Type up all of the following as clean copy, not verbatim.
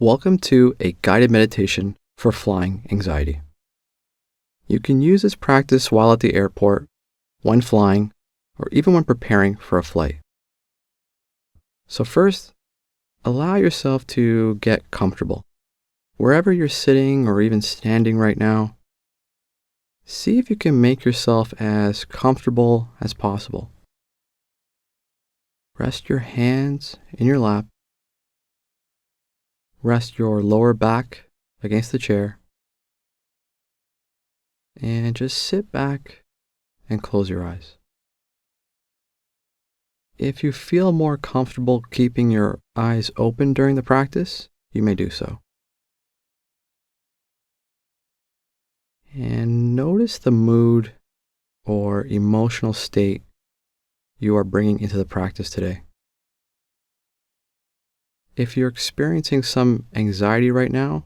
Welcome to a guided meditation for flying anxiety. You can use this practice while at the airport, when flying, or even when preparing for a flight. So first, allow yourself to get comfortable. Wherever you're sitting or even standing right now, see if you can make yourself as comfortable as possible. Rest your hands in your lap. Rest your lower back against the chair. And just sit back and close your eyes. If you feel more comfortable keeping your eyes open during the practice, you may do so. And notice the mood or emotional state you are bringing into the practice today. If you're experiencing some anxiety right now,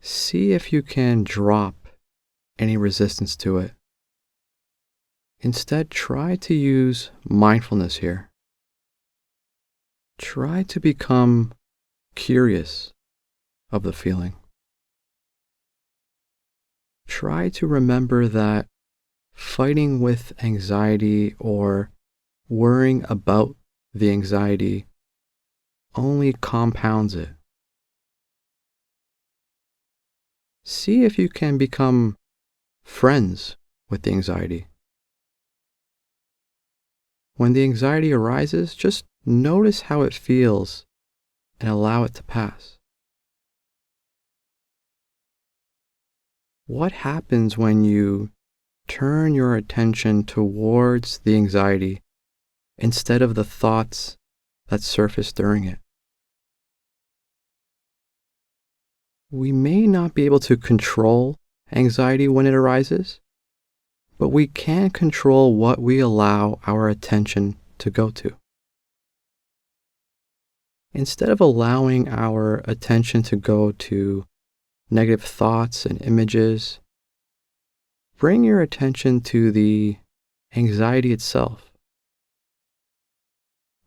see if you can drop any resistance to it. Instead, try to use mindfulness here. Try to become curious of the feeling. Try to remember that fighting with anxiety or worrying about the anxiety only compounds it. See if you can become friends with the anxiety. When the anxiety arises, just notice how it feels and allow it to pass. What happens when you turn your attention towards the anxiety instead of the thoughts that surface during it? We may not be able to control anxiety when it arises, but we can control what we allow our attention to go to. Instead of allowing our attention to go to negative thoughts and images, bring your attention to the anxiety itself.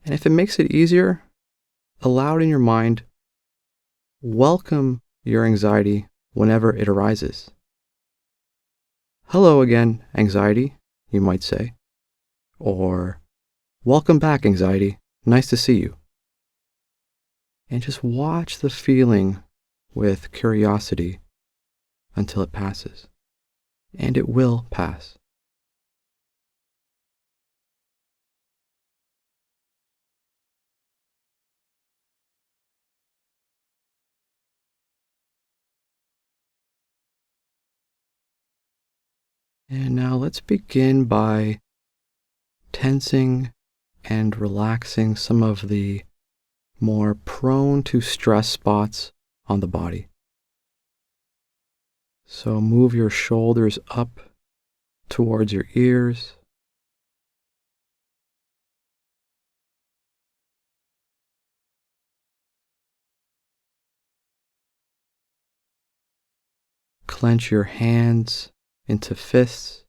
And if it makes it easier, allow it in your mind. Welcome your anxiety whenever it arises. Hello again, anxiety, you might say. Or, welcome back, anxiety. Nice to see you. And just watch the feeling with curiosity until it passes. And it will pass. And now let's begin by tensing and relaxing some of the more prone to stress spots on the body. So move your shoulders up towards your ears. Clench your hands into fists.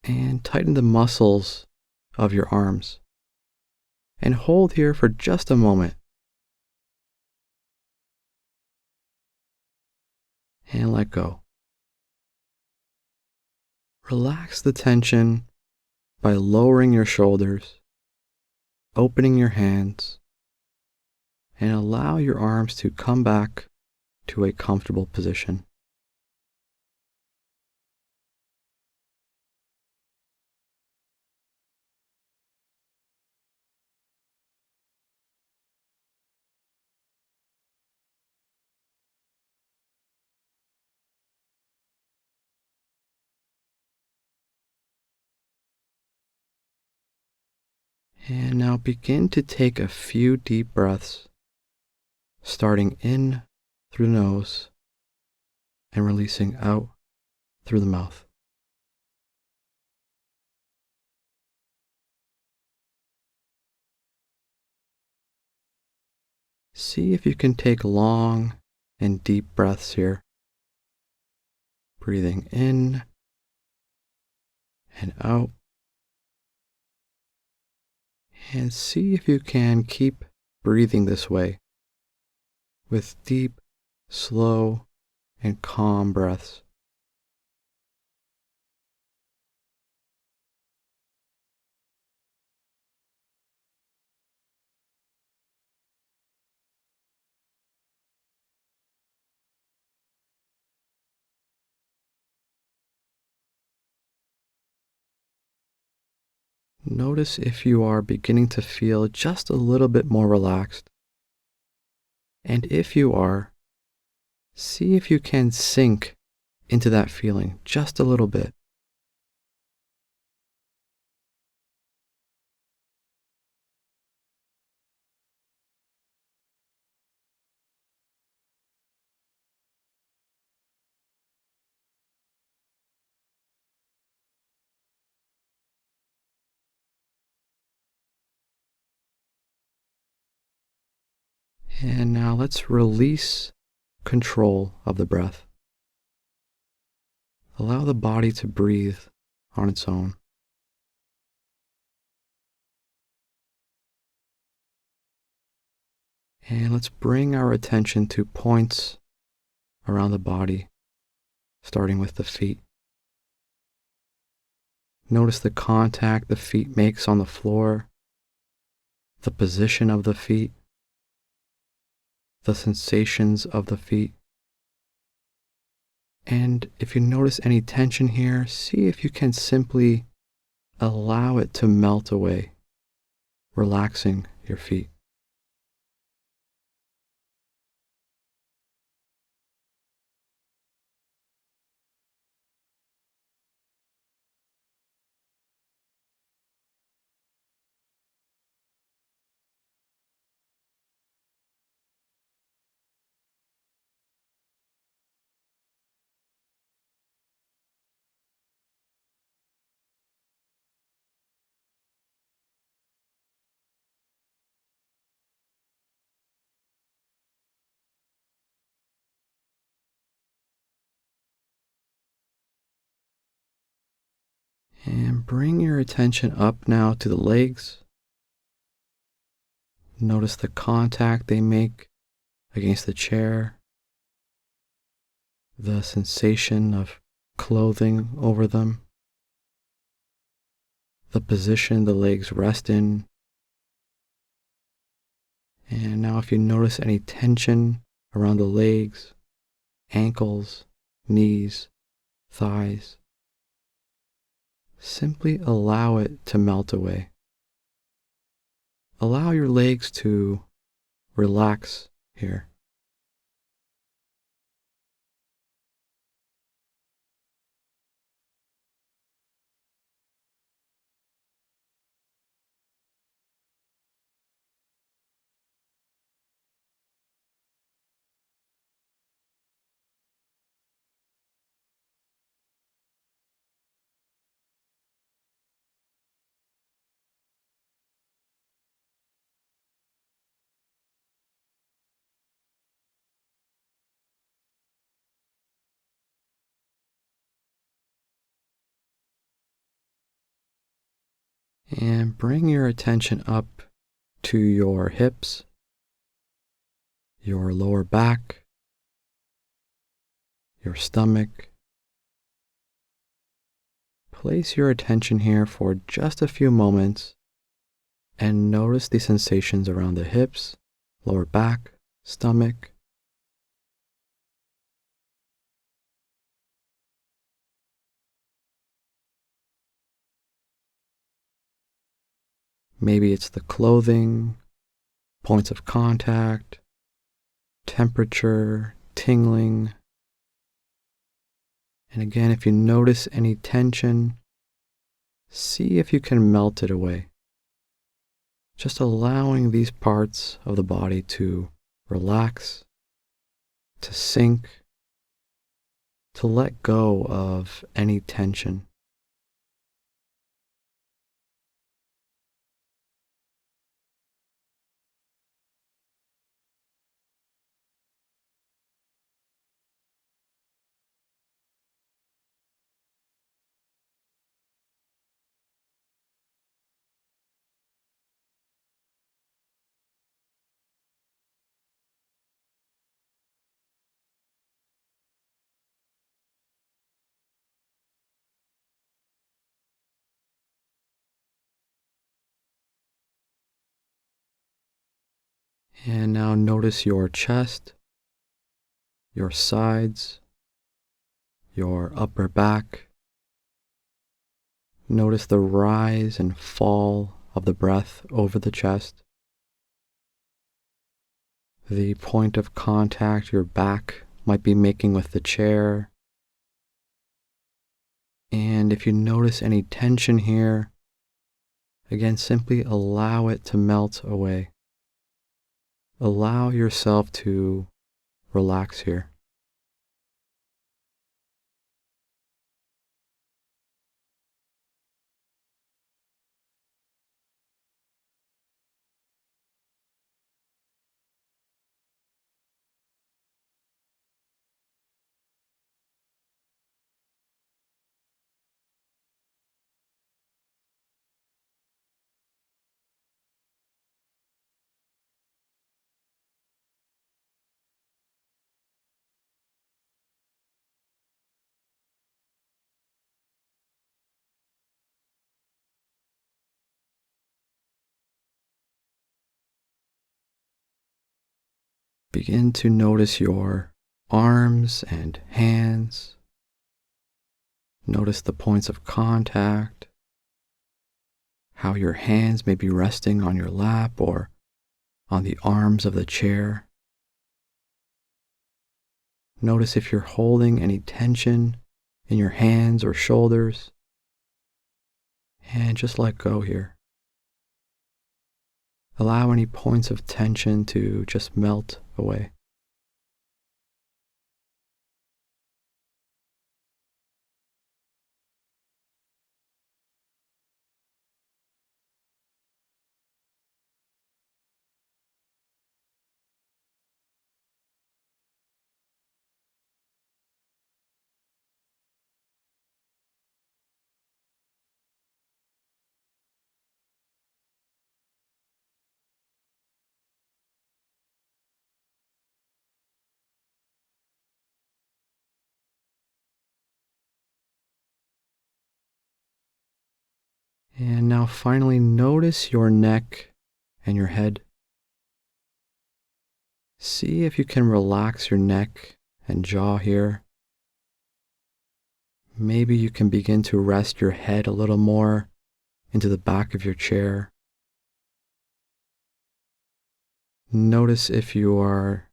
And tighten the muscles of your arms. And hold here for just a moment. And let go. Relax the tension by lowering your shoulders, opening your hands, and allow your arms to come back to a comfortable position. And now begin to take a few deep breaths, starting in through the nose and releasing out through the mouth. See if you can take long and deep breaths here. Breathing in and out. And see if you can keep breathing this way with deep, slow, and calm breaths. Notice if you are beginning to feel just a little bit more relaxed. And if you are, see if you can sink into that feeling just a little bit. And now let's release control of the breath. Allow the body to breathe on its own. And let's bring our attention to points around the body, starting with the feet. Notice the contact the feet makes on the floor, the position of the feet, the sensations of the feet. And if you notice any tension here, see if you can simply allow it to melt away, relaxing your feet. And bring your attention up now to the legs. Notice the contact they make against the chair, the sensation of clothing over them, the position the legs rest in. And now if you notice any tension around the legs, ankles, knees, thighs, simply allow it to melt away. Allow your legs to relax here. And bring your attention up to your hips, your lower back, your stomach. Place your attention here for just a few moments and notice the sensations around the hips, lower back, stomach. Maybe it's the clothing, points of contact, temperature, tingling. And again, if you notice any tension, see if you can melt it away. Just allowing these parts of the body to relax, to sink, to let go of any tension. And now notice your chest, your sides, your upper back. Notice the rise and fall of the breath over the chest, the point of contact your back might be making with the chair. And if you notice any tension here, again, simply allow it to melt away. Allow yourself to relax here. Begin to notice your arms and hands. Notice the points of contact, how your hands may be resting on your lap or on the arms of the chair. Notice if you're holding any tension in your hands or shoulders, and just let go here. Allow any points of tension to just melt away. And now finally notice your neck and your head. See if you can relax your neck and jaw here. Maybe you can begin to rest your head a little more into the back of your chair. Notice if you are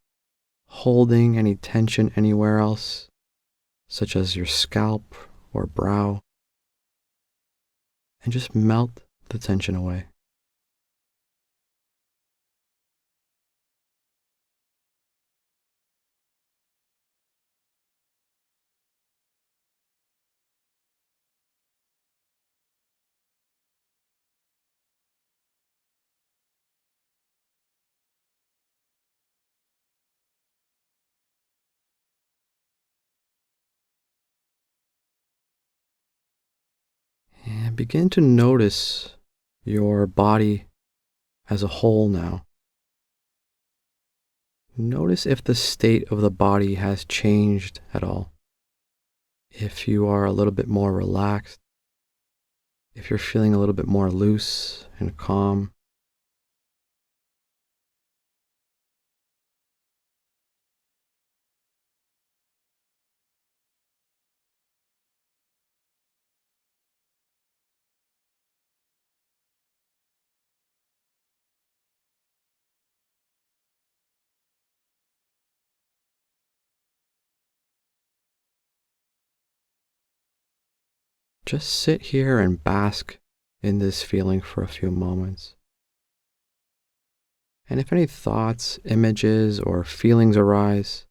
holding any tension anywhere else, such as your scalp or brow, and just melt the tension away. And begin to notice your body as a whole now. Notice if the state of the body has changed at all. If you are a little bit more relaxed, if you're feeling a little bit more loose and calm. Just sit here and bask in this feeling for a few moments. And if any thoughts, images, or feelings arise,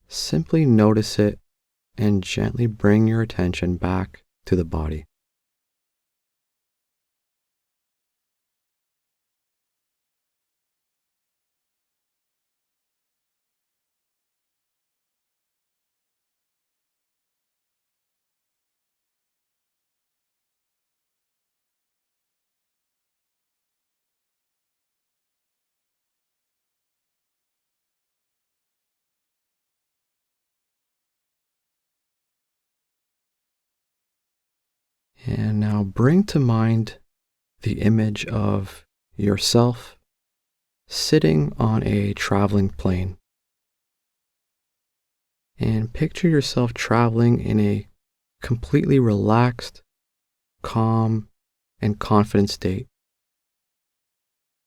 simply notice it and gently bring your attention back to the body. And now bring to mind the image of yourself sitting on a traveling plane. And picture yourself traveling in a completely relaxed, calm, and confident state.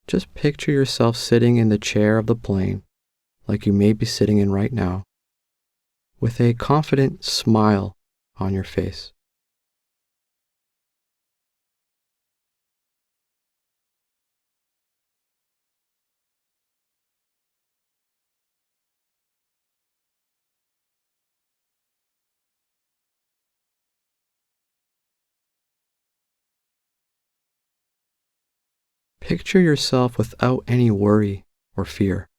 Just picture yourself sitting in the chair of the plane, like you may be sitting in right now, with a confident smile on your face. Picture yourself without any worry or fear,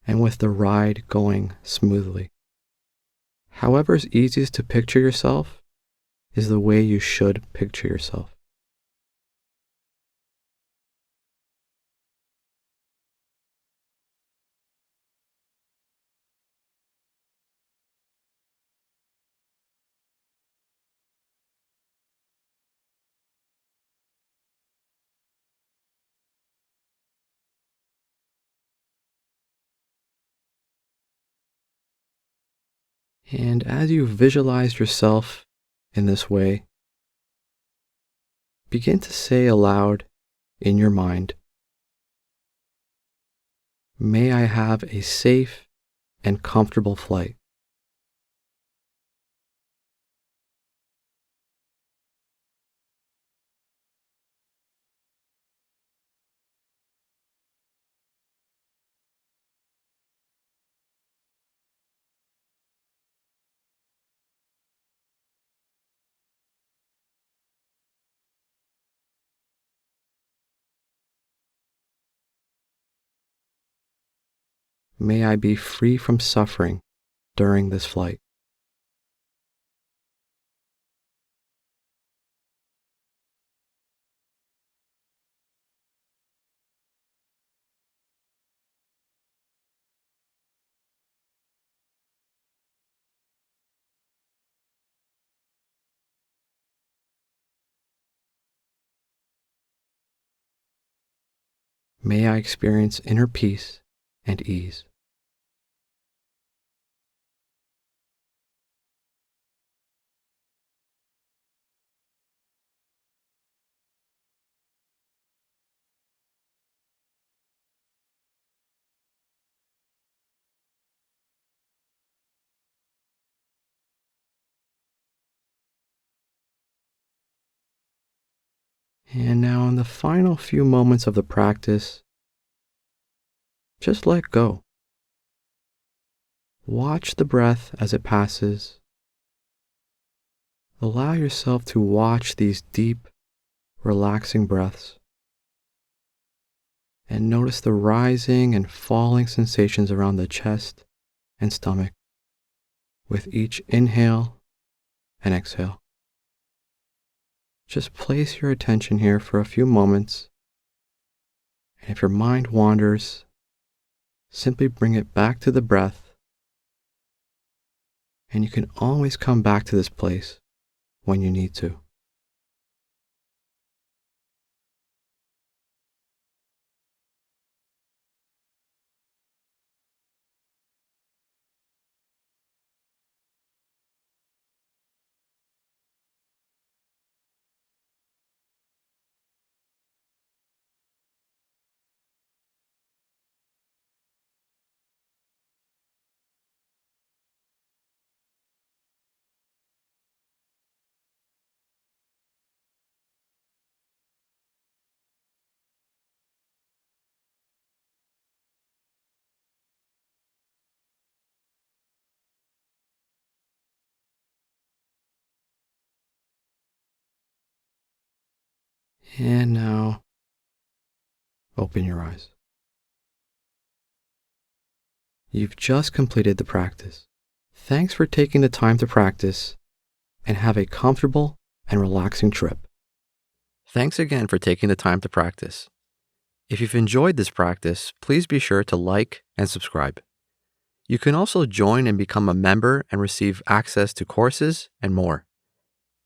and with the ride going smoothly. However is easiest to picture yourself is the way you should picture yourself. And as you visualize yourself in this way, begin to say aloud in your mind, "May I have a safe and comfortable flight." May I be free from suffering during this flight. May I experience inner peace and ease. And now, in the final few moments of the practice, just let go. Watch the breath as it passes. Allow yourself to watch these deep, relaxing breaths. And notice the rising and falling sensations around the chest and stomach with each inhale and exhale. Just place your attention here for a few moments. And if your mind wanders, simply bring it back to the breath. And you can always come back to this place when you need to. And now, open your eyes. You've just completed the practice. Thanks for taking the time to practice, and have a comfortable and relaxing trip. Thanks again for taking the time to practice. If you've enjoyed this practice, please be sure to like and subscribe. You can also join and become a member and receive access to courses and more.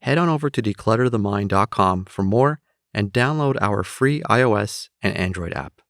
Head on over to declutterthemind.com for more and download our free iOS and Android app.